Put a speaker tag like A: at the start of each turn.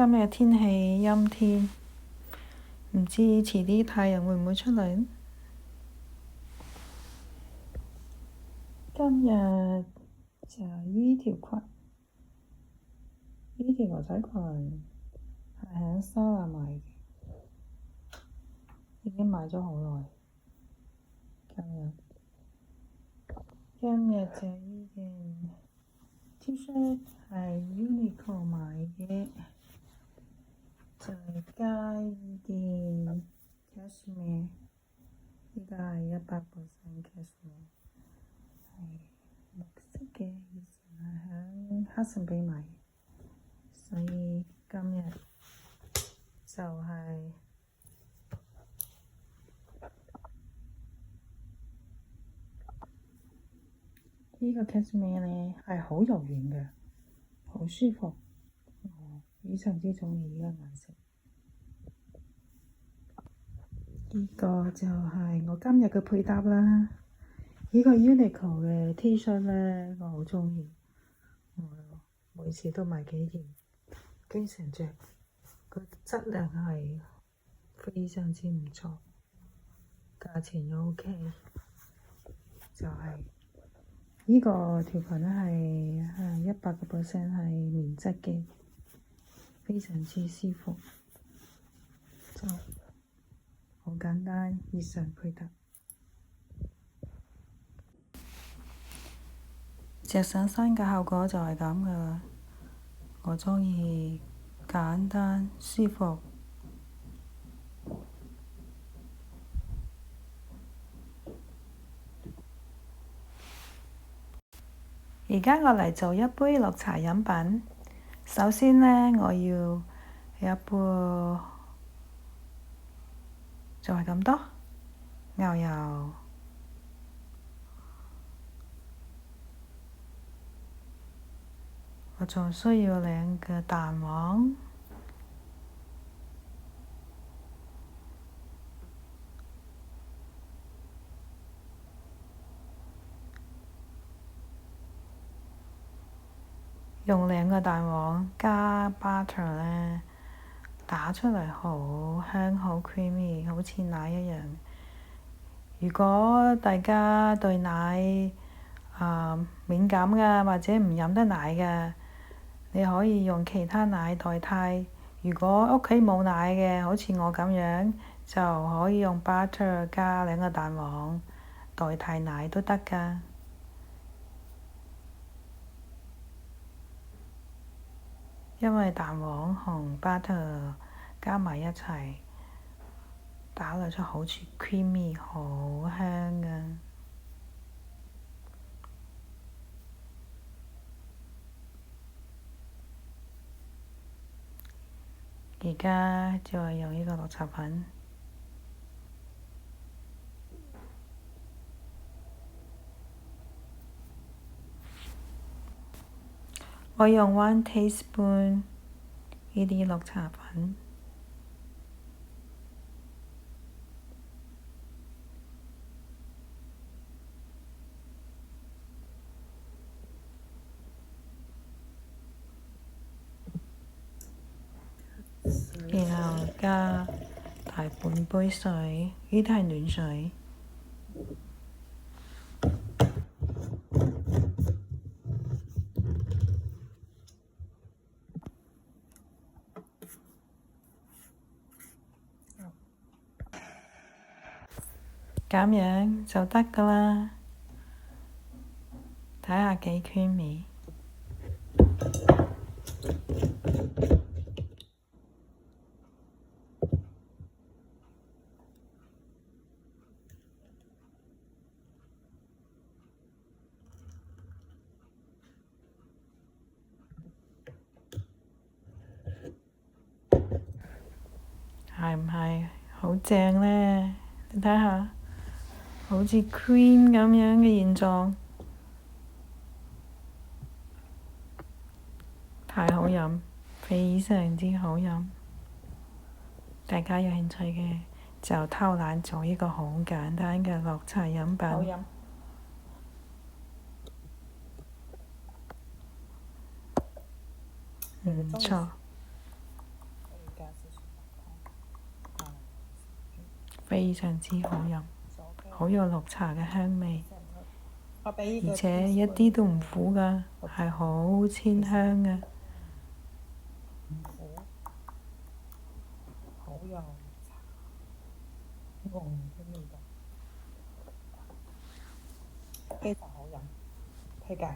A: 今日天氣陰天，唔知遲啲太陽會唔會出嚟？今日就依條裙，依條牛仔裙係喺沙拿買嘅，已經買咗好耐。今日就依件 T-shirt 係 Uniqlo 買嘅，就係加依件 cashmere，依家係100% cashmere，係綠色嘅，以前係喺哈臣比買嘅，所以今日就係呢個 cashmere 呢係好柔軟嘅，好舒服，我非常之鍾意呢個顏色。呢個就係我今日嘅配搭啦。呢個 Uniqlo 嘅 T-shirt 呢，我好鍾意，我每次都買幾件，經常着，個質量係非常之唔錯，價錢又 OK，就係呢個條裙係100% 係棉質嘅，非常之舒服，就好簡單，日常配搭。着上身嘅效果就係咁噶啦，我鍾意簡單舒服。而家我嚟做一杯綠茶飲品。首先呢，我要一杯就係咁多牛油，我仲需要2個蛋黃，用2個蛋黃加 butter 呢，打出嚟好香好 creamy， 好似奶一樣。如果大家對奶敏感嘅或者唔飲得奶嘅，你可以用其他奶代替。如果屋企冇奶嘅，好似我咁樣，就可以用 butter 加2個蛋黃代替奶都得㗎。因為蛋黃同 butter 加埋一齊，打落出好似 creamy， 好香㗎。而家就係用呢個綠茶粉，我用1 teaspoon 呢啲綠茶粉，然後加大半杯水，呢啲係暖水。咁樣就得㗎啦，睇下幾 creamy。係唔係好正呢？你睇下，好似 cream 咁樣嘅形狀，太好飲，非常之好飲。大家有興趣嘅就偷懶做一個好簡單嘅綠茶飲品。好飲。唔錯。非常之好飲，好有綠茶嘅香味，而且一啲都唔苦㗎，係好清香嘅。唔苦，好有茶濃嘅味道，非常好飲，推介。